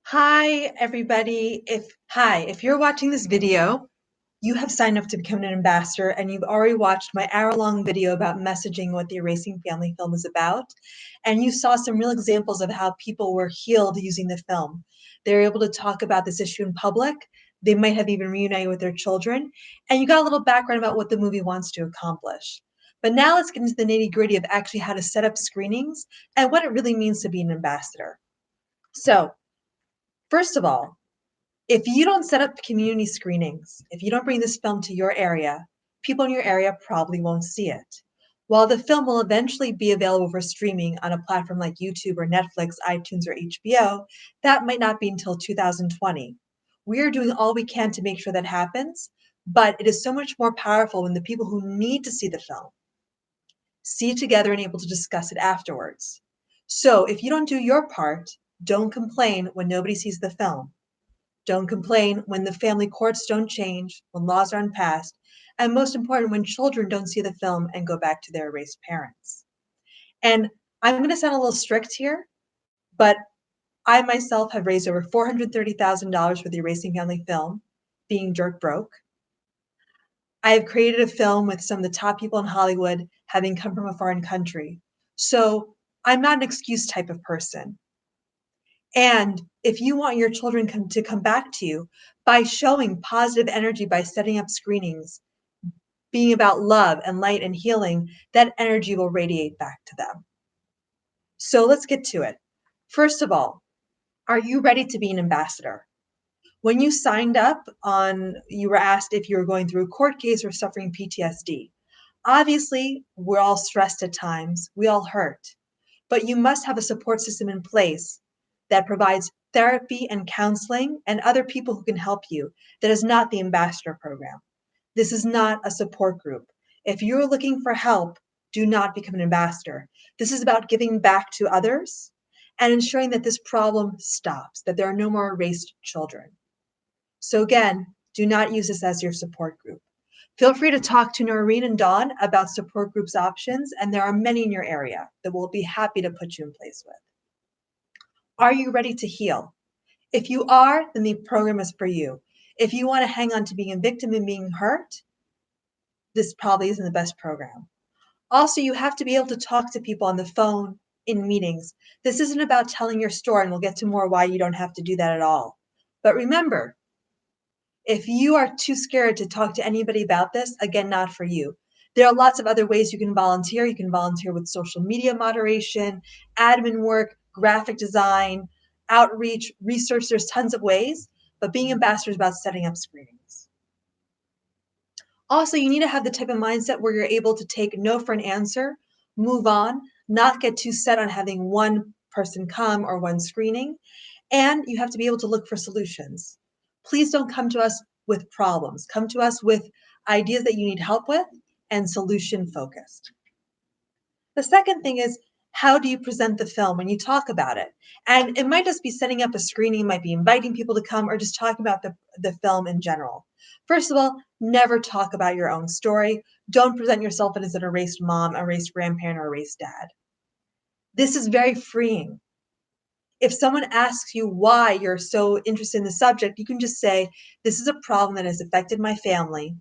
Hi, everybody. If you're watching this video, you have signed up to become an ambassador and you've already watched my hour-long video about messaging what the Erasing Family film is about. And you saw some real examples of how people were healed using the film. They were able to talk about this issue in public. They might have even reunited with their children. And you got a little background about what the movie wants to accomplish. But now let's get into the nitty-gritty of actually how to set up screenings and what it really means to be an ambassador. So, first of all, if you don't set up community screenings, if you don't bring this film to your area, people in your area probably won't see it. While the film will eventually be available for streaming on a platform like YouTube or Netflix, iTunes, or HBO, that might not be until 2020. We are doing all we can to make sure that happens, but it is so much more powerful when the people who need to see the film see it together and able to discuss it afterwards. So if you don't do your part, don't complain when nobody sees the film. Don't complain when the family courts don't change, when laws aren't passed, and most important, when children don't see the film and go back to their erased parents. And I'm going to sound a little strict here, but I myself have raised over $430,000 for the Erasing Family film, being dirt broke. I have created a film with some of the top people in Hollywood, having come from a foreign country. So I'm not an excuse type of person. And if you want your children to come back to you by showing positive energy, by setting up screenings, being about love and light and healing, that energy will radiate back to them. So let's get to it. First of all, are you ready to be an ambassador? When you signed up you were asked if you were going through a court case or suffering PTSD. Obviously, we're all stressed at times, we all hurt, but you must have a support system in place that provides therapy and counseling and other people who can help you. That is not the ambassador program. This is not a support group. If you're looking for help, do not become an ambassador. This is about giving back to others and ensuring that this problem stops, that there are no more erased children. So again, do not use this as your support group. Feel free to talk to Noreen and Dawn about support groups options, and there are many in your area that we'll be happy to put you in place with. Are you ready to heal? If you are, then the program is for you. If you want to hang on to being a victim and being hurt, this probably isn't the best program. Also, you have to be able to talk to people on the phone, in meetings. This isn't about telling your story, and we'll get to more why you don't have to do that at all. But remember, if you are too scared to talk to anybody about this, again, not for you. There are lots of other ways you can volunteer. You can volunteer with social media moderation, admin work, graphic design, outreach, research. There's tons of ways, but being ambassador is about setting up screenings. Also, you need to have the type of mindset where you're able to take no for an answer, move on, not get too set on having one person come or one screening, and you have to be able to look for solutions. Please don't come to us with problems. Come to us with ideas that you need help with and solution focused. The second thing is, how do you present the film when you talk about it? And it might just be setting up a screening, it might be inviting people to come, or just talking about the film in general. First of all, never talk about your own story. Don't present yourself as an erased mom, erased grandparent, or erased dad. This is very freeing. If someone asks you why you're so interested in the subject, you can just say, this is a problem that has affected my family.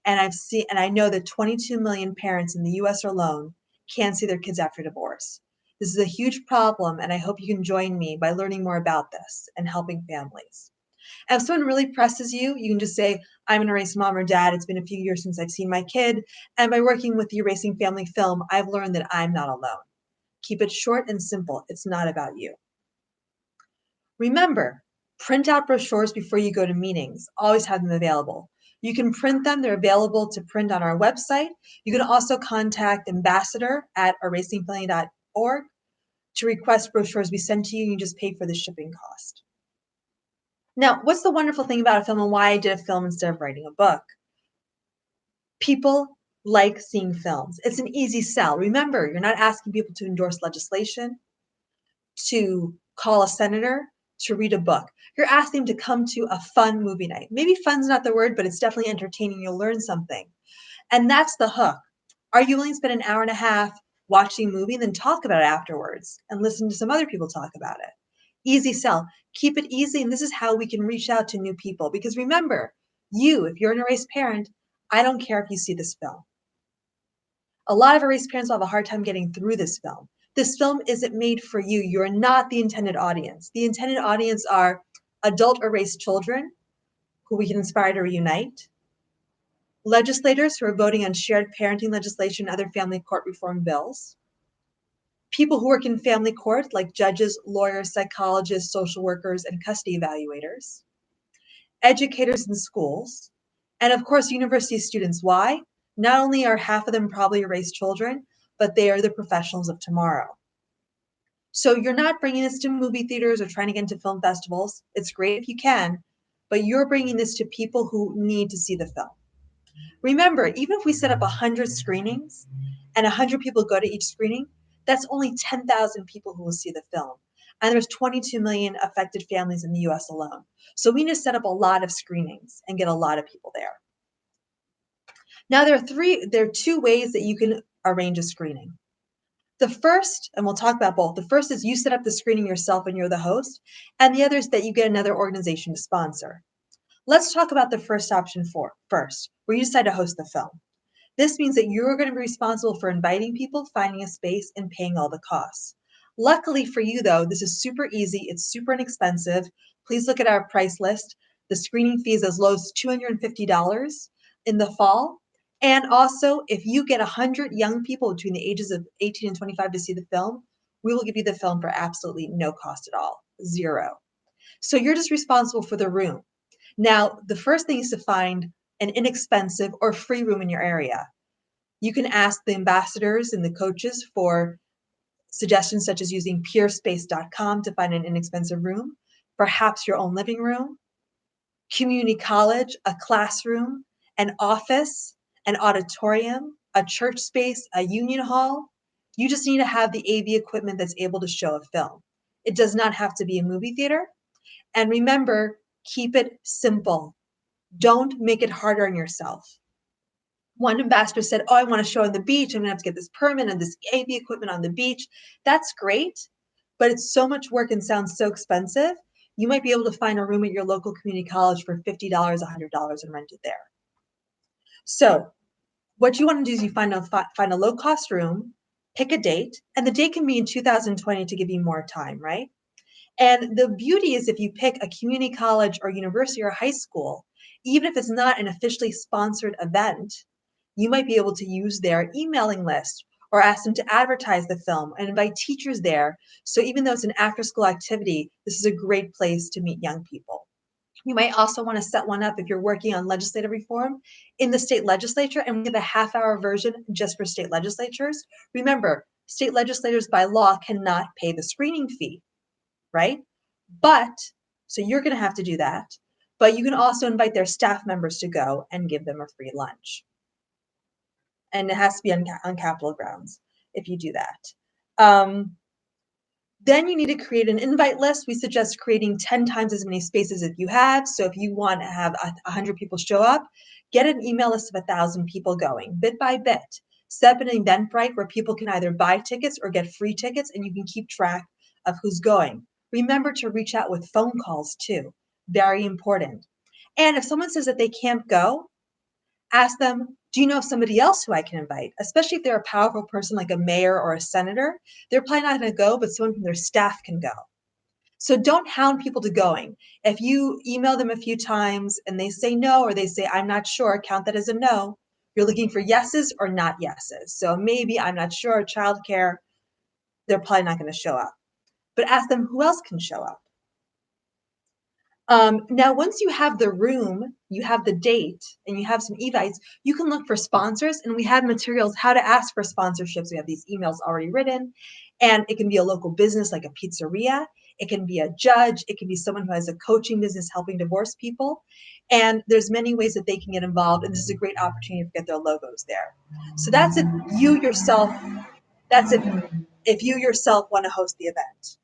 And I know that 22 million parents in the US alone can't see their kids after divorce. This is a huge problem, and I hope you can join me by learning more about this and helping families. And if someone really presses you, you can just say, I'm an erased mom or dad. It's been a few years since I've seen my kid. And by working with the Erasing Family film, I've learned that I'm not alone. Keep it short and simple. It's not about you. Remember, print out brochures before you go to meetings. Always have them available. You can print them. They're available to print on our website. You can also contact ambassador@erasingfamily.org to request brochures be sent to you. You just pay for the shipping cost. Now, what's the wonderful thing about a film and why I did a film instead of writing a book? People like seeing films. It's an easy sell. Remember, you're not asking people to endorse legislation, to call a senator, to read a book. You're asking them to come to a fun movie night. Maybe fun's not the word, but it's definitely entertaining. You'll learn something. And that's the hook. Are you willing to spend an hour and a half watching a movie and then talk about it afterwards and listen to some other people talk about it? Easy sell. Keep it easy, and this is how we can reach out to new people. Because remember, if you're an erased parent, I don't care if you see this film. A lot of erased parents will have a hard time getting through this film. This film isn't made for you. You're not the intended audience. The intended audience are adult erased children who we can inspire to reunite, legislators who are voting on shared parenting legislation and other family court reform bills, people who work in family court like judges, lawyers, psychologists, social workers, and custody evaluators, educators in schools, and of course, university students. Why? Not only are half of them probably erased children, but they are the professionals of tomorrow. So you're not bringing this to movie theaters or trying to get into film festivals. It's great if you can, but you're bringing this to people who need to see the film. Remember, even if we set up 100 screenings and 100 people go to each screening, that's only 10,000 people who will see the film. And there's 22 million affected families in the US alone. So we need to set up a lot of screenings and get a lot of people there. Now there are two ways that you can arrange a screening. The first, and we'll talk about both, the first is you set up the screening yourself and you're the host, and the other is that you get another organization to sponsor. Let's talk about the first option first, where you decide to host the film. This means that you're going to be responsible for inviting people, finding a space, and paying all the costs. Luckily for you, though, this is super easy. It's super inexpensive. Please look at our price list. The screening fee is as low as $250 in the fall. And also, if you get 100 young people between the ages of 18 and 25 to see the film, we will give you the film for absolutely no cost at all, zero. So you're just responsible for the room. Now, the first thing is to find an inexpensive or free room in your area. You can ask the ambassadors and the coaches for suggestions such as using peerspace.com to find an inexpensive room, perhaps your own living room, community college, a classroom, an office, an auditorium, a church space, a union hall. You just need to have the AV equipment that's able to show a film. It does not have to be a movie theater. And remember, keep it simple. Don't make it harder on yourself. One ambassador said, I want to show on the beach. I'm going to have to get this permit and this AV equipment on the beach. That's great, but it's so much work and sounds so expensive. You might be able to find a room at your local community college for $50, $100 and rent it there. So what you want to do is you find a low-cost room, pick a date, and the date can be in 2020 to give you more time, right? And the beauty is if you pick a community college or university or high school, even if it's not an officially sponsored event, you might be able to use their emailing list or ask them to advertise the film and invite teachers there. So even though it's an after-school activity, this is a great place to meet young people. You might also want to set one up if you're working on legislative reform in the state legislature, and we have a half-hour version just for state legislatures. Remember, state legislators by law cannot pay the screening fee, right? But, so you're going to have to do that, but you can also invite their staff members to go and give them a free lunch. And it has to be on Capitol grounds if you do that. Then you need to create an invite list. We suggest creating 10 times as many spaces as you have. So if you want to have 100 people show up, get an email list of 1,000 people going bit by bit. Set up an Eventbrite where people can either buy tickets or get free tickets, and you can keep track of who's going. Remember to reach out with phone calls too. Very important. And if someone says that they can't go, ask them, do you know somebody else who I can invite? Especially if they're a powerful person like a mayor or a senator, they're probably not going to go, but someone from their staff can go. So don't hound people to going. If you email them a few times and they say no, or they say, I'm not sure, count that as a no. You're looking for yeses or not yeses. So maybe I'm not sure, childcare, they're probably not going to show up. But ask them who else can show up. Now, once you have the room, you have the date, and you have some evites, you can look for sponsors, and we have materials how to ask for sponsorships. We have these emails already written, and it can be a local business like a pizzeria. It can be a judge. It can be someone who has a coaching business helping divorce people. And there's many ways that they can get involved, and this is a great opportunity to get their logos there. So that's if you yourself want to host the event.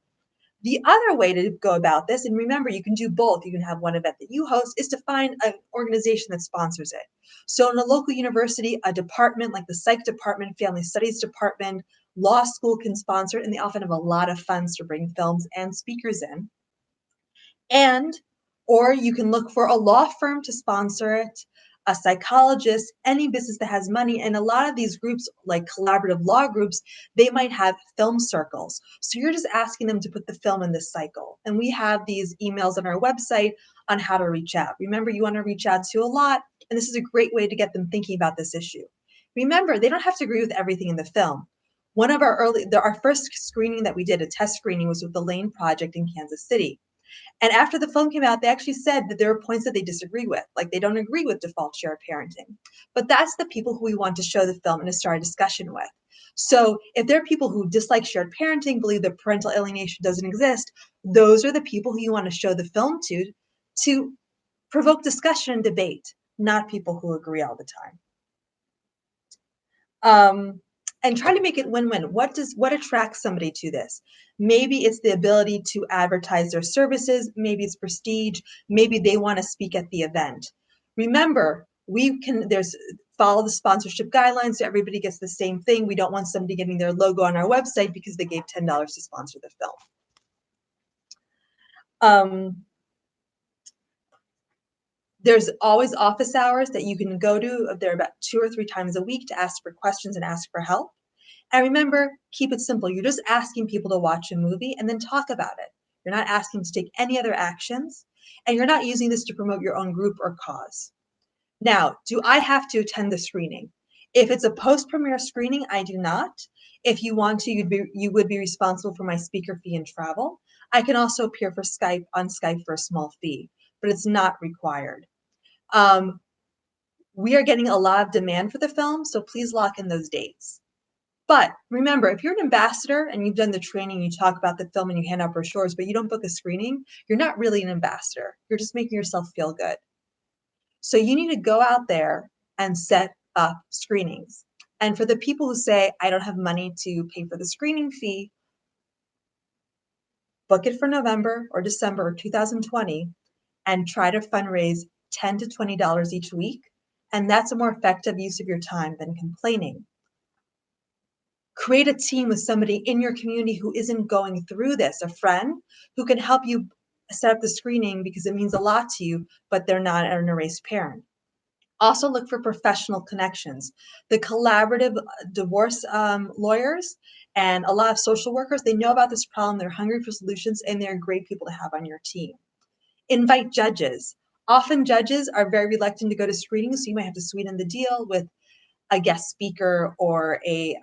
The other way to go about this, and remember, you can do both. You can have one event that you host, is to find an organization that sponsors it. So in a local university, a department like the psych department, family studies department, Law school can sponsor it, and they often have a lot of funds to bring films and speakers in. Or you can look for a law firm to sponsor it, a psychologist, any business that has money. And a lot of these groups, like collaborative law groups, they might have film circles. So you're just asking them to put the film in this cycle. And we have these emails on our website on how to reach out. Remember, you want to reach out to a lot, and this is a great way to get them thinking about this issue. Remember, they don't have to agree with everything in the film. One of our first screening that we did, a test screening, was with the Lane Project in Kansas City. And after the film came out, they actually said that there are points that they disagree with, like they don't agree with default shared parenting. But that's the people who we want to show the film and to start a discussion with. So if there are people who dislike shared parenting, believe that parental alienation doesn't exist, those are the people who you want to show the film to provoke discussion and debate, not people who agree all the time. And try to make it win-win. What attracts somebody to this? Maybe it's the ability to advertise their services. Maybe it's prestige. Maybe they want to speak at the event. Remember, there's follow the sponsorship guidelines so everybody gets the same thing. We don't want somebody getting their logo on our website because they gave $10 to sponsor the film. There's always office hours that you can go to. They're about 2 or 3 times a week to ask for questions and ask for help. And remember, keep it simple. You're just asking people to watch a movie and then talk about it. You're not asking to take any other actions, and you're not using this to promote your own group or cause. Now, do I have to attend the screening? If it's a post-premiere screening, I do not. If you want to, you would be responsible for my speaker fee and travel. I can also appear on Skype for a small fee, but it's not required. We are getting a lot of demand for the film, so please lock in those dates. But remember, if you're an ambassador and you've done the training, you talk about the film and you hand out brochures, but you don't book a screening, you're not really an ambassador. You're just making yourself feel good. So you need to go out there and set up screenings. And for the people who say, I don't have money to pay for the screening fee, book it for November or December of 2020 and try to fundraise $10 to $20 each week. And that's a more effective use of your time than complaining. Create a team with somebody in your community who isn't going through this, a friend who can help you set up the screening because it means a lot to you, but they're not an erased parent. Also look for professional connections. The collaborative divorce lawyers and a lot of social workers, they know about this problem, they're hungry for solutions, and they're great people to have on your team. Invite judges. Often judges are very reluctant to go to screenings, so you might have to sweeten the deal with a guest speaker or a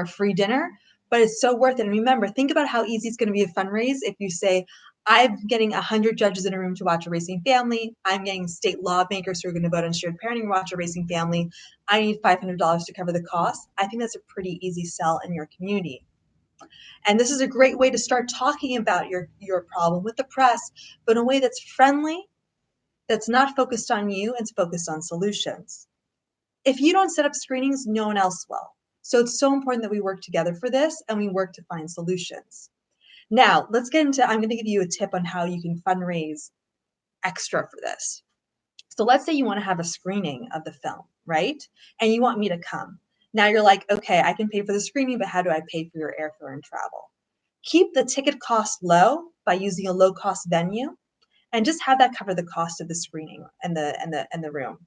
free dinner, but it's so worth it. And remember, think about how easy it's going to be to fundraise if you say, I'm getting 100 judges in a room to watch Erasing Family. I'm getting state lawmakers who are going to vote on shared parenting to watch Erasing Family. I need $500 to cover the cost. I think that's a pretty easy sell in your community. And this is a great way to start talking about your problem with the press, but in a way that's friendly, that's not focused on you, and it's focused on solutions. If you don't set up screenings, no one else will. So it's so important that we work together for this and we work to find solutions. Now, let's get into, I'm going to give you a tip on how you can fundraise extra for this. So let's say you want to have a screening of the film, right? And you want me to come. Now you're like, okay, I can pay for the screening, but how do I pay for your airfare and travel? Keep the ticket cost low by using a low cost venue and just have that cover the cost of the screening and the room.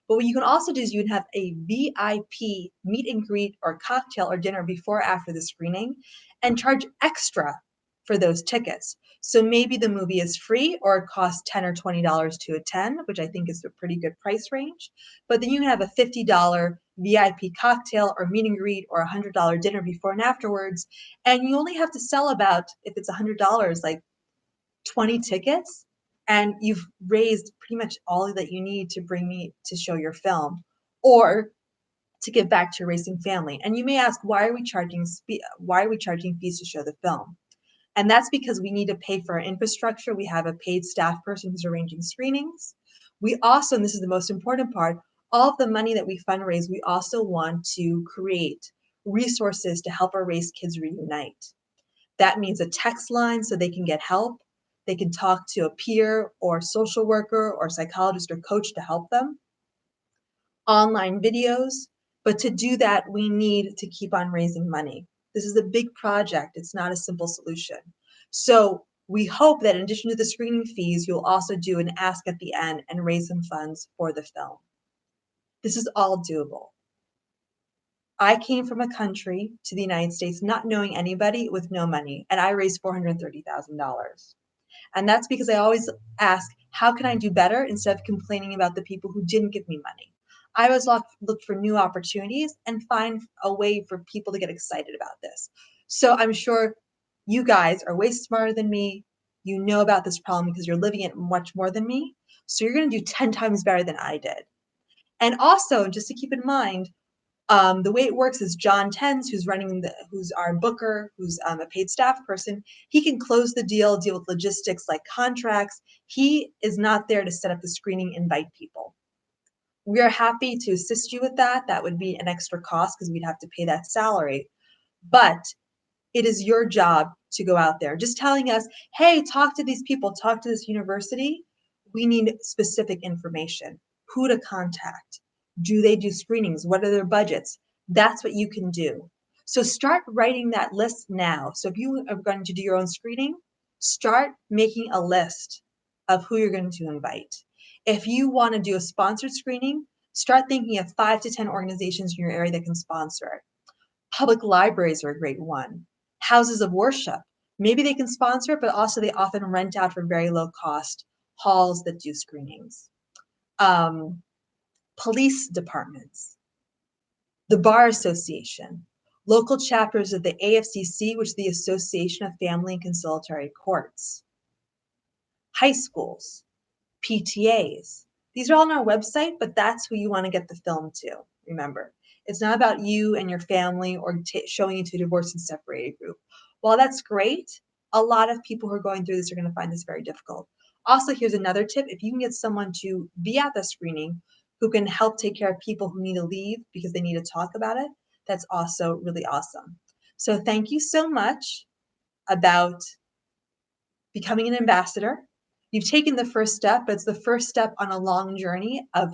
But what you can also do is you can have a VIP meet and greet or cocktail or dinner before or after the screening and charge extra for those tickets. So maybe the movie is free or it costs $10 or $20 to attend, which I think is a pretty good price range. But then you can have a $50 VIP cocktail or meet and greet or $100 dinner before and afterwards. And you only have to sell about, if it's $100, like 20 tickets. And you've raised pretty much all that you need to bring me to show your film or to give back to Erasing Family. And you may ask, why are we charging fees to show the film? And that's because we need to pay for our infrastructure. We have a paid staff person who's arranging screenings. We also, and this is the most important part, all of the money that we fundraise, we also want to create resources to help our race kids reunite. That means a text line so they can get help. They can talk to a peer or social worker or psychologist or coach to help them. Online videos, But to do that, we need to keep on raising money. This is a big project. It's not a simple solution. So we hope that in addition to the screening fees, you'll also do an ask at the end and raise some funds for the film. This is all doable. I came from a country to the United States not knowing anybody with no money, and I raised $430,000. And that's because I always ask, how can I do better instead of complaining about the people who didn't give me money? I always look for new opportunities and find a way for people to get excited about this. So I'm sure you guys are way smarter than me. You know about this problem because you're living it much more than me. So you're going to do 10 times better than I did. And also, just to keep in mind, the way it works is John Tens, who's our booker, who's a paid staff person, he can close the deal with logistics like contracts. He is not there to set up the screening, invite people. We are happy to assist you with that. That would be an extra cost because we'd have to pay that salary. But it is your job to go out there. Just telling us, hey, talk to these people, talk to this university. We need specific information. Who to contact? Do they do screenings? What are their budgets? That's what you can do. So start writing that list now. So if you are going to do your own screening, start making a list of who you're going to invite. If you want to do a sponsored screening, start thinking of 5 to 10 organizations in your area that can sponsor it. Public libraries are a great one. Houses of worship, maybe they can sponsor it, but also they often rent out for very low cost halls that do screenings. Police departments, the Bar Association, local chapters of the AFCC, which is the Association of Family and Conciliatory Courts, high schools, PTAs. These are all on our website, but that's who you want to get the film to, remember. It's not about you and your family or showing it to a divorced and separated group. While that's great, a lot of people who are going through this are going to find this very difficult. Also, here's another tip. If you can get someone to be at the screening who can help take care of people who need to leave because they need to talk about it, that's also really awesome. So thank you so much about becoming an ambassador. You've taken the first step, but it's the first step on a long journey of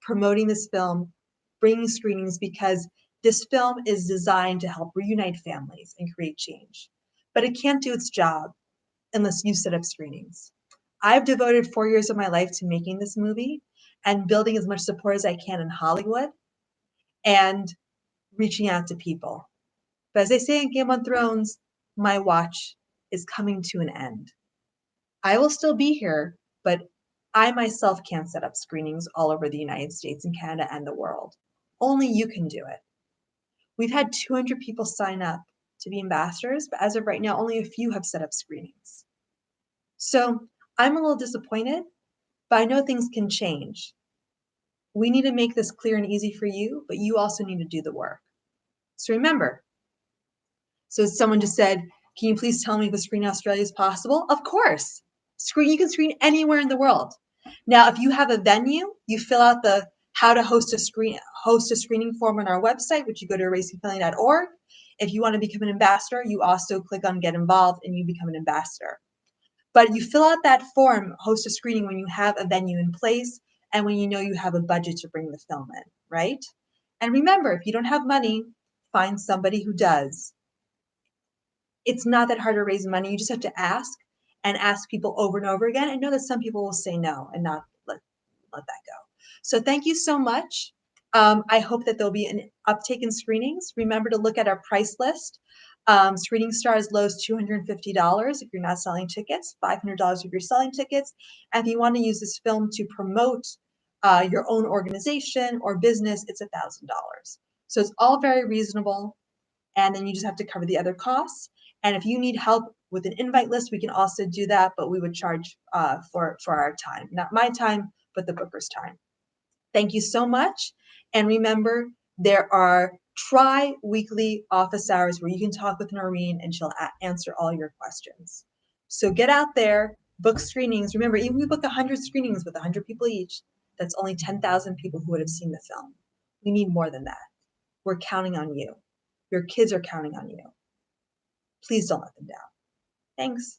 promoting this film, bringing screenings, because this film is designed to help reunite families and create change. But it can't do its job unless you set up screenings. I've devoted 4 years of my life to making this movie and building as much support as I can in Hollywood and reaching out to people. But as they say in Game of Thrones, my watch is coming to an end. I will still be here, but I myself can't set up screenings all over the United States and Canada and the world. Only you can do it. We've had 200 people sign up to be ambassadors, but as of right now, only a few have set up screenings. So I'm a little disappointed, but I know things can change. We need to make this clear and easy for you, but you also need to do the work. So remember, so someone just said, can you please tell me if a screen in Australia is possible? Of course. You can screen anywhere in the world. Now, if you have a venue, you fill out the how to host a screening form on our website, which you go to erasingfamily.org. If you want to become an ambassador, you also click on get involved and you become an ambassador. But you fill out that form, host a screening, when you have a venue in place and when you know you have a budget to bring the film in, right? And remember, if you don't have money, find somebody who does. It's not that hard to raise money. You just have to ask and ask people over and over again and know that some people will say no and not let that go. So thank you so much. I hope that there'll be an uptake in screenings. Remember to look at our price list. Screening Star as low as $250 if you're not selling tickets, $500 if you're selling tickets. And if you want to use this film to promote your own organization or business, it's $1,000. So it's all very reasonable. And then you just have to cover the other costs. And if you need help with an invite list, we can also do that, but we would charge for our time, not my time, but the booker's time. Thank you so much. And remember, there are tri-weekly office hours where you can talk with Noreen and she'll answer all your questions. So get out there, book screenings. Remember, even if we book 100 screenings with 100 people each, that's only 10,000 people who would have seen the film. We need more than that. We're counting on you. Your kids are counting on you. Please don't let them down. Thanks.